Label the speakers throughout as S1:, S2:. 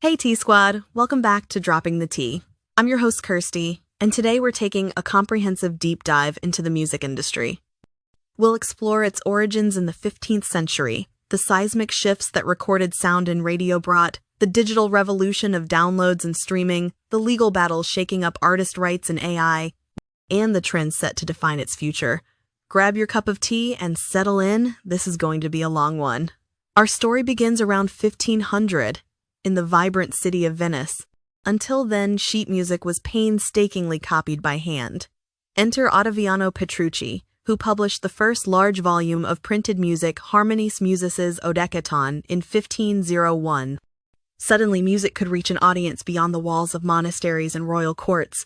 S1: Hey T-Squad, welcome back to Dropping the Tea. I'm your host Kirsty, and today we're taking a comprehensive deep dive into the music industry. We'll explore its origins in the 15th century, the seismic shifts that recorded sound and radio brought, the digital revolution of downloads and streaming, the legal battles shaking up artist rights and AI, and the trends set to define its future. Grab your cup of tea and settle in, this is going to be a long one. Our story begins around 1500. In the vibrant city of Venice. Until then, sheet music was painstakingly copied by hand. Enter Ottaviano Petrucci, who published the first large volume of printed music, Harmonies Musices Odecaton, in 1501. Suddenly, music could reach an audience beyond the walls of monasteries and royal courts.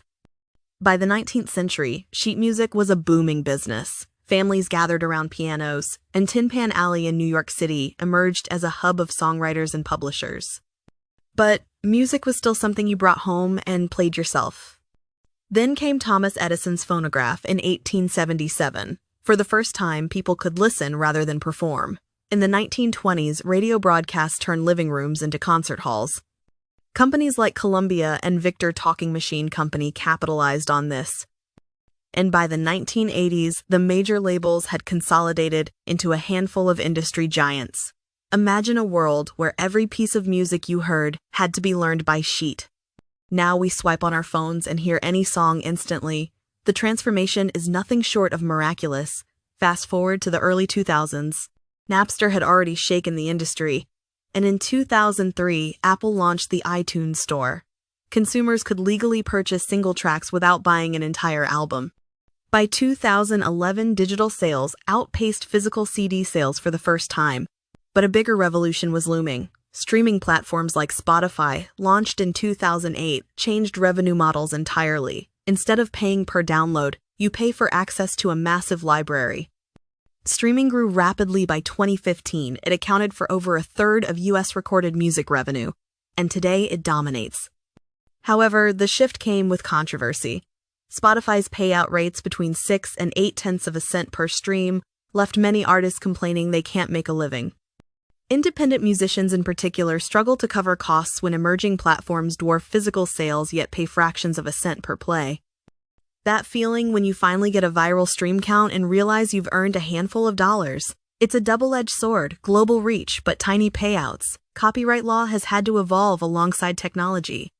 S1: By the 19th century, sheet music was a booming business. Families gathered around pianos, and Tin Pan Alley in New York City emerged as a hub of songwriters and publishers. But music was still something you brought home and played yourself. Then came Thomas Edison's phonograph in 1877. For the first time, people could listen rather than perform. In the 1920s, radio broadcasts turned living rooms into concert halls. Companies like Columbia and Victor Talking Machine Company capitalized on this. And by the 1980s, the major labels had consolidated into a handful of industry giants. Imagine a world where every piece of music you heard had to be learned by sheet. Now we swipe on our phones and hear any song instantly. The transformation is nothing short of miraculous. Fast forward to the early 2000s. Napster had already shaken the industry. And in 2003, Apple launched the iTunes Store. Consumers could legally purchase single tracks without buying an entire album. By 2011, digital sales outpaced physical CD sales for the first time. But a bigger revolution was looming. Streaming platforms like Spotify, launched in 2008, changed revenue models entirely. Instead of paying per download, you pay for access to a massive library. Streaming grew rapidly by 2015. It accounted for over a third of US recorded music revenue, and today it dominates. However, the shift came with controversy. Spotify's payout rates between 6 and 8 cents per stream left many artists complaining they can't make a living. Independent musicians in particular struggle to cover costs when emerging platforms dwarf physical sales yet pay fractions of a cent per play. That feeling when you finally get a viral stream count and realize you've earned a handful of dollars. It's a double-edged sword, global reach, but tiny payouts. Copyright law has had to evolve alongside technology.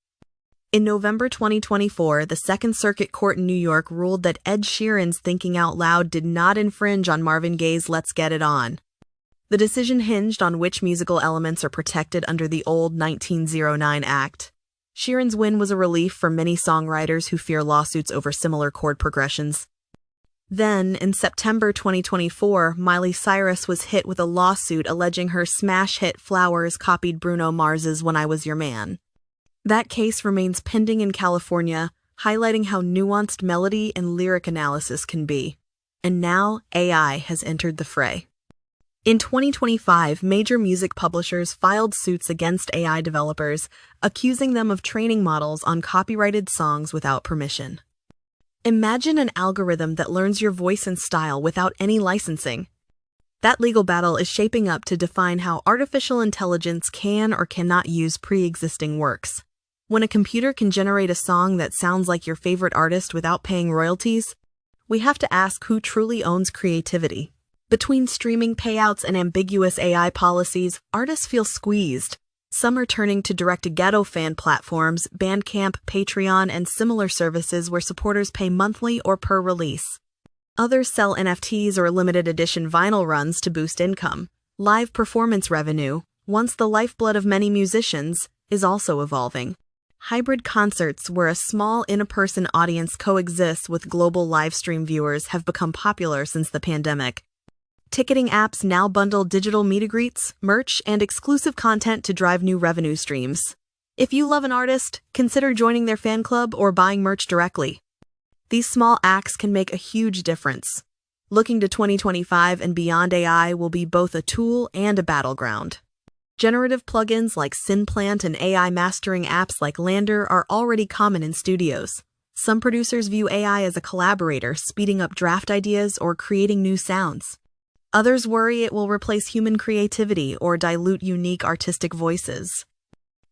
S1: In November 2024, the Second Circuit Court in New York ruled that Ed Sheeran's Thinking Out Loud did not infringe on Marvin Gaye's Let's Get It On. The decision hinged on which musical elements are protected under the old 1909 Act. Sheeran's win was a relief for many songwriters who fear lawsuits over similar chord progressions. Then, in September 2024, Miley Cyrus was hit with a lawsuit alleging her smash hit Flowers copied Bruno Mars's When I Was Your Man. That case remains pending in California, highlighting how nuanced melody and lyric analysis can be. And now, AI has entered the fray. In 2025, major music publishers filed suits against AI developers, accusing them of training models on copyrighted songs without permission. Imagine an algorithm that learns your voice and style without any licensing. That legal battle is shaping up to define how artificial intelligence can or cannot use pre-existing works. When a computer can generate a song that sounds like your favorite artist without paying royalties, we have to ask who truly owns creativity. Between streaming payouts and ambiguous AI policies, artists feel squeezed. Some are turning to direct-to-ghetto fan platforms, Bandcamp, Patreon, and similar services where supporters pay monthly or per release. Others sell NFTs or limited edition vinyl runs to boost income. Live performance revenue, once the lifeblood of many musicians, is also evolving. Hybrid concerts where a small in-person audience coexists with global live stream viewers have become popular since the pandemic. Ticketing apps now bundle digital meet-and-greets, merch, and exclusive content to drive new revenue streams. If you love an artist, consider joining their fan club or buying merch directly. These small acts can make a huge difference. Looking to 2025 and beyond, AI will be both a tool and a battleground. Generative plugins like Synplant and AI mastering apps like Lander are already common in studios. Some producers view AI as a collaborator, speeding up draft ideas or creating new sounds. Others worry it will replace human creativity or dilute unique artistic voices.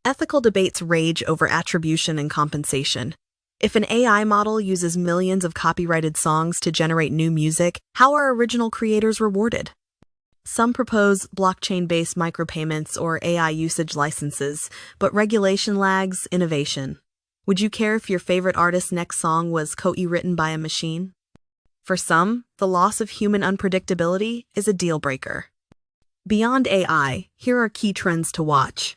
S1: Ethical debates rage over attribution and compensation. If an AI model uses millions of copyrighted songs to generate new music, how are original creators rewarded? Some propose blockchain-based micropayments or AI usage licenses, but regulation lags innovation. Would you care if your favorite artist's next song was co-written by a machine? For some, the loss of human unpredictability is a deal breaker. Beyond AI, here are key trends to watch.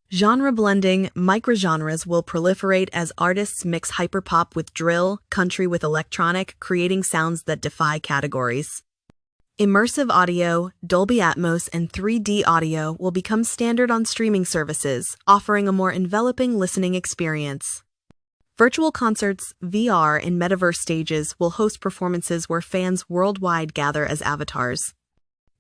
S1: Genre blending, microgenres will proliferate as artists mix hyperpop with drill, country with electronic, creating sounds that defy categories. Immersive audio, Dolby Atmos, and 3D audio will become standard on streaming services, offering a more enveloping listening experience. Virtual concerts, VR, and metaverse stages will host performances where fans worldwide gather as avatars.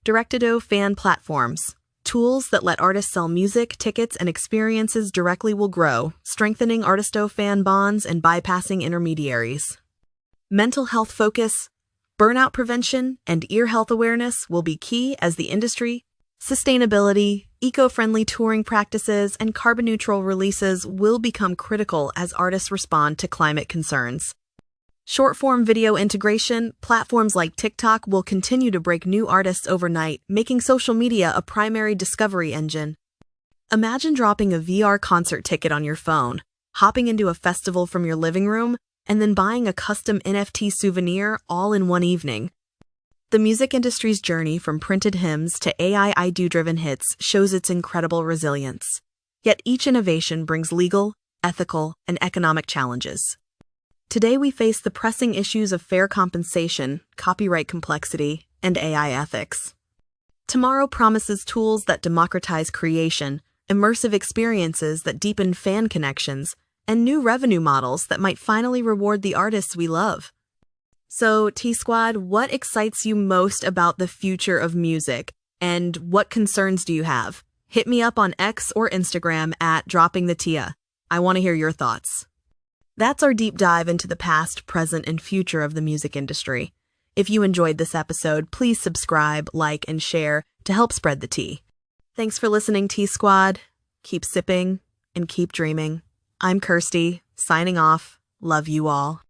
S1: Direct-to fan platforms. Tools that let artists sell music, tickets, and experiences directly will grow, strengthening artist-fan bonds and bypassing intermediaries. Mental health focus, burnout prevention, and ear health awareness will be key as the industry. Sustainability, eco-friendly touring practices, and carbon-neutral releases will become critical as artists respond to climate concerns. Short-form video integration, platforms like TikTok will continue to break new artists overnight, making social media a primary discovery engine. Imagine dropping a VR concert ticket on your phone, hopping into a festival from your living room, and then buying a custom NFT souvenir all in one evening. The music industry's journey from printed hymns to AI ID-driven hits shows its incredible resilience. Yet each innovation brings legal, ethical, and economic challenges. Today we face the pressing issues of fair compensation, copyright complexity, and AI ethics. Tomorrow promises tools that democratize creation, immersive experiences that deepen fan connections, and new revenue models that might finally reward the artists we love. So, T-Squad, what excites you most about the future of music, and what concerns do you have? Hit me up on X or Instagram at droppingthetia. I want to hear your thoughts. That's our deep dive into the past, present, and future of the music industry. If you enjoyed this episode, please subscribe, like, and share to help spread the tea. Thanks for listening, T-Squad. Keep sipping and keep dreaming. I'm Kirsty, signing off. Love you all.